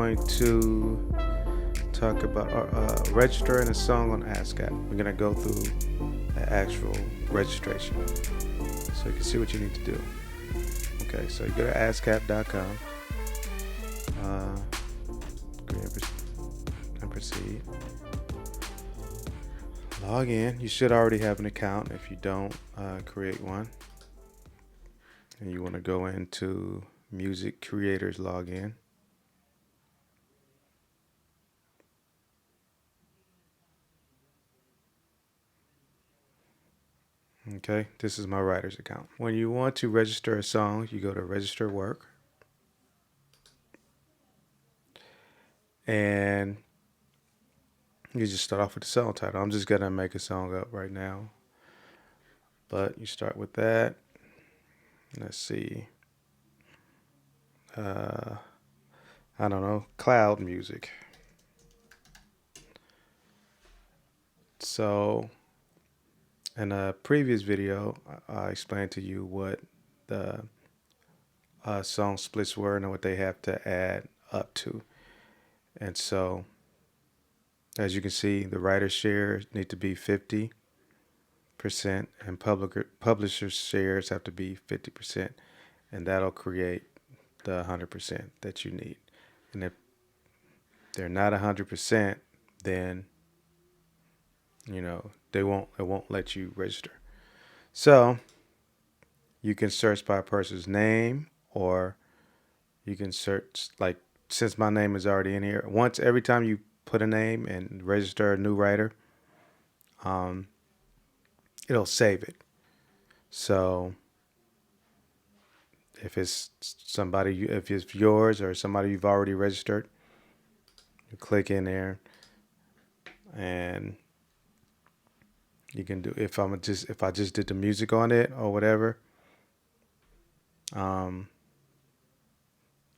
going to talk about registering a song on Ascap. We're going to go through the actual registration so you can see what you need to do. Okay, so you go to ascap.com, and proceed. Log in. You should already have an account. If you don't, create one. And you want to go into Music Creators Login. Okay, this is my writer's account. When you want to register a song, you go to Register Work. And you just start off with the song title. I'm just going to make a song up right now. But you start with that. Let's see. I don't know, cloud music. So in a previous video, I explained to you what the song splits were and what they have to add up to. And so, as you can see, the writer's share need to be 50%, and publisher's shares have to be 50%, and that'll create the 100% that you need. And if they're not 100%, then it won't let you register. So you can search by a person's name, or you can search, like, since my name is already in here, every time you put a name and register a new writer, it'll save it. So if it's yours or somebody you've already registered, you click in there, and you can do, if I just did the music on it or whatever,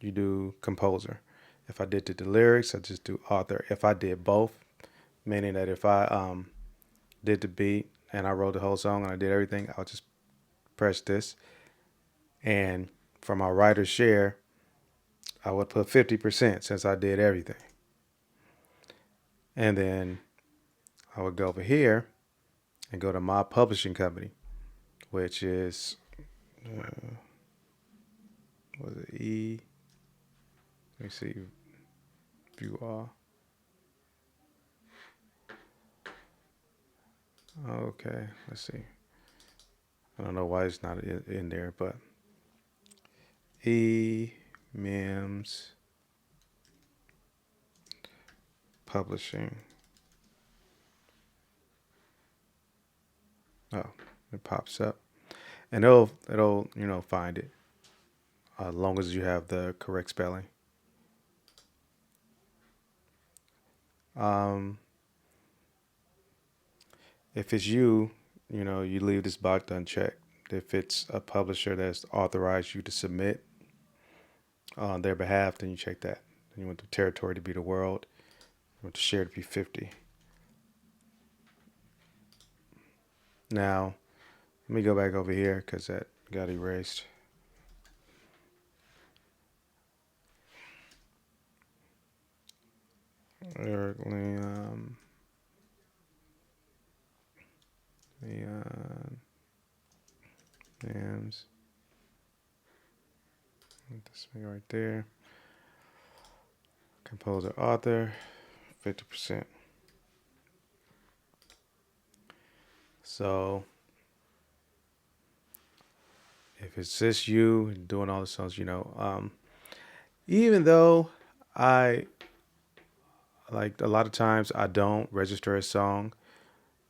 you do composer. If I did the lyrics, I just do author. If I did both, meaning that if I did the beat and I wrote the whole song and I did everything, I'll just press this. And for my writer's share, I would put 50% since I did everything. And then I would go over here and go to my publishing company, which is, was it E? Let me see. View all. Okay, let's see. I don't know why it's not in there, but E.Mims Publishing. Oh, it pops up, and it'll find it, as long as you have the correct spelling. If it's you leave this box unchecked. If it's a publisher that's authorized you to submit on their behalf, then you check that. Then you want the territory to be the world. You want the share to be 50. Now, let me go back over here because that got erased. Eric Leon. E.Mims. This thing right there. Composer, author, 50%. So if it's just you doing all the songs, even though I, like, a lot of times I don't register a song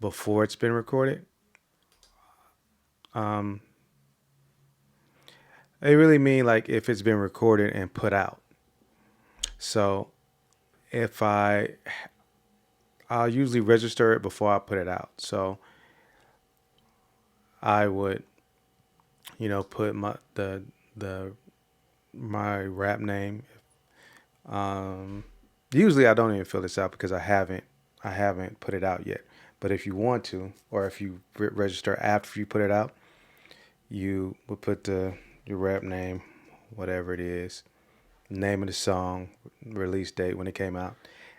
before it's been recorded. They really mean like if it's been recorded and put out. So if I'll usually register it before I put it out. So I would, put my rap name. Usually I don't even fill this out because I haven't put it out yet. But if you want to, or if you register after you put it out, you would put your rap name, whatever it is, name of the song, release date when it came out,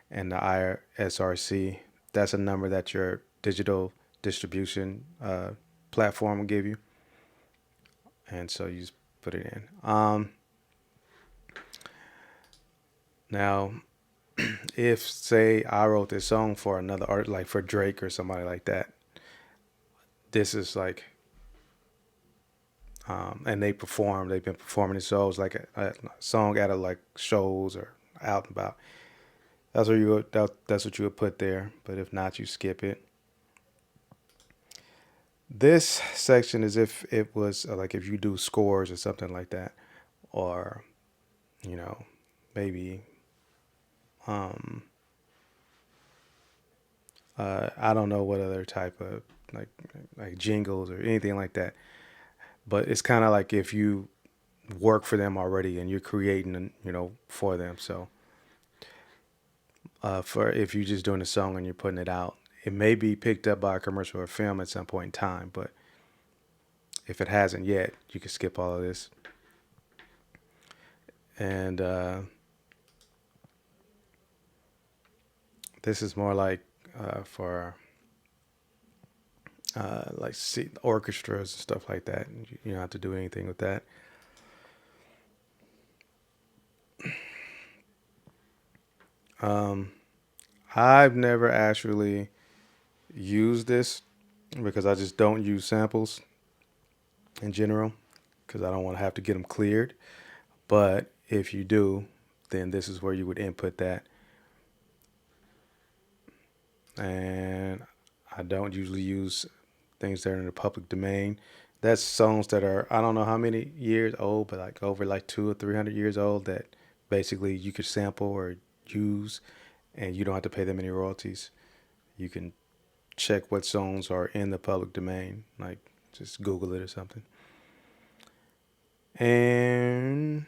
and the ISRC. That's a number that your digital distribution platform will give you, and so you just put it in. Now, if say I wrote this song for another art, like for Drake or somebody like that, this is like, and they perform. They've been performing the shows like a song at a like shows or out and about. That's what you would put there. But if not, you skip it. This section is if it was like if you do scores or something like that, or you know maybe um, I don't know what other type of like like jingles or anything like that. But it's kind of like if you work for them already and you're creating, for them. So for if you're just doing a song and you're putting it out, it may be picked up by a commercial or film at some point in time. But if it hasn't yet, you can skip all of this. And this is more like for like orchestras and stuff like that. You don't have to do anything with that. Um, I've never actually used this because I just don't use samples in general because I don't want to have to get them cleared. But if you do, then this is where you would input that. And I don't usually use things that are in the public domain. That's songs that are I don't know how many years old, but like over like 200 or 300 years old that basically you could sample or use, and you don't have to pay them any royalties. You can check what songs are in the public domain, like just Google it or something. And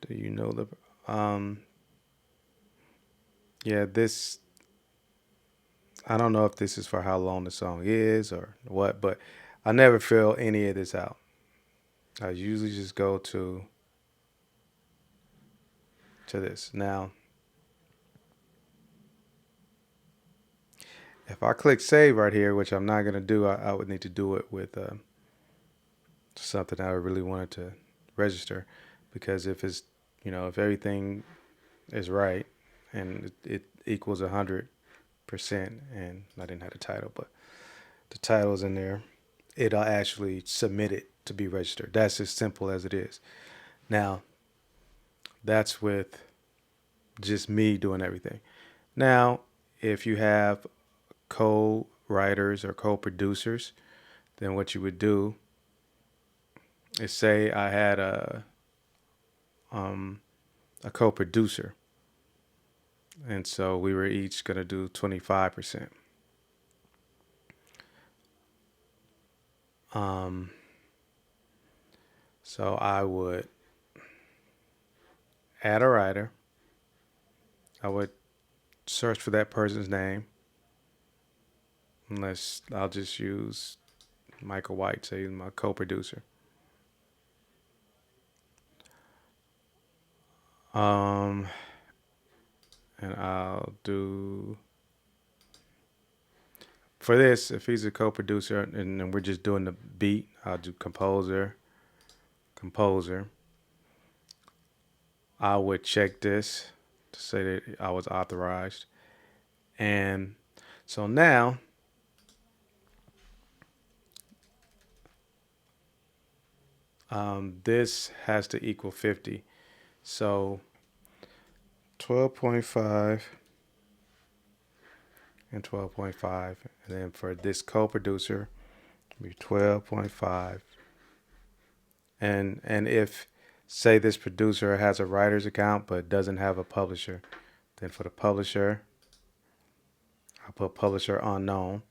do you know the yeah, this I don't know if this is for how long the song is or what, but I never fill any of this out. I usually just go to this. Now, if I click save right here, which I'm not gonna do, I would need to do it with something I really wanted to register, because if it's if everything is right and it equals 100%, and I didn't have the title, but the title's in there, it'll actually submit it to be registered. That's as simple as it is. Now, that's with just me doing everything. Now, if you have co-writers or co-producers, then what you would do is say I had a co-producer, and so we were each gonna do 25%. Um, so I would add a writer. I would search for that person's name, unless I'll just use Michael White, say he's my co-producer. Um, and I'll do for this, if he's a co-producer and then we're just doing the beat, I'll do composer. I would check this to say that I was authorized. And so now this has to equal 50. So 12.5 and 12.5. And then for this co-producer, be 12.5. And if say this producer has a writer's account but doesn't have a publisher, then for the publisher, I'll put publisher unknown.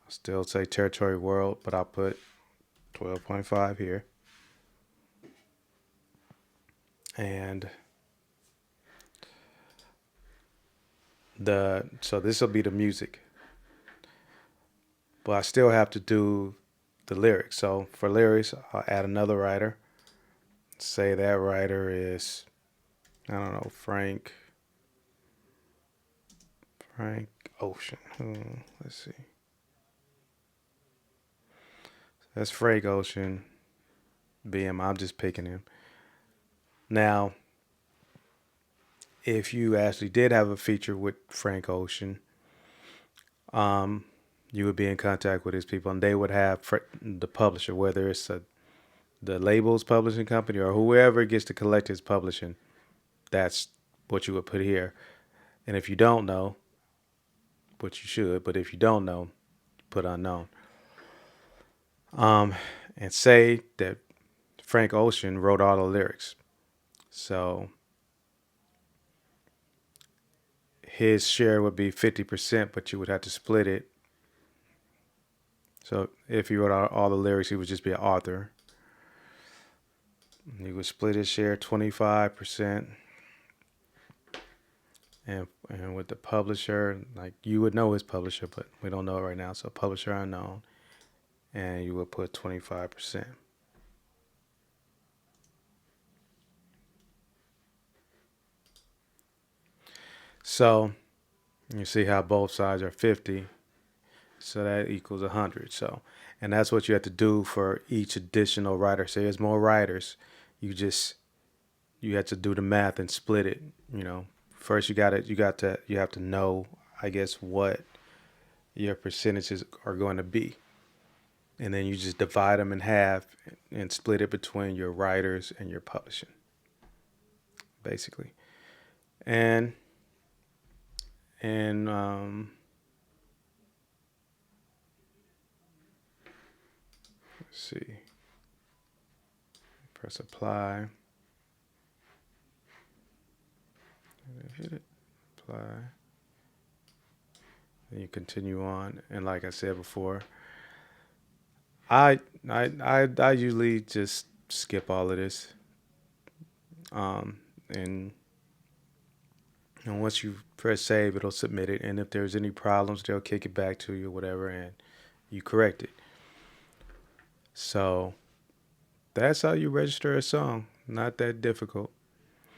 I'll still say territory world, but I'll put 12.5 here. And so this will be the music, but I still have to do the lyrics. So for lyrics, I'll add another writer. Say that writer is I don't know, Frank Ocean. Let's see. That's Frank Ocean. BM. I'm just picking him. Now, if you actually did have a feature with Frank Ocean, um, you would be in contact with his people, and they would have the publisher, whether it's the label's publishing company or whoever gets to collect his publishing. That's what you would put here. And if you don't know, which you should, but if you don't know, put unknown. Um, and say that Frank Ocean wrote all the lyrics. So his share would be 50%, but you would have to split it. So if he wrote all the lyrics, he would just be an author. He would split his share 25%. And with the publisher, like you would know his publisher, but we don't know it right now. So publisher unknown, and you would put 25%. So you see how both sides are 50. So that equals 100. So, and that's what you have to do for each additional writer. Say there's more writers, you have to do the math and split it. You know, first you have to know, I guess, what your percentages are going to be, and then you just divide them in half and split it between your writers and your publishing, basically. And and let's see, press apply. Hit it, apply. Then you continue on, and like I said before, I usually just skip all of this, um, and and once you press save, it'll submit it, and if there's any problems, they'll kick it back to you, whatever, and you correct it. So that's how you register a song. Not that difficult.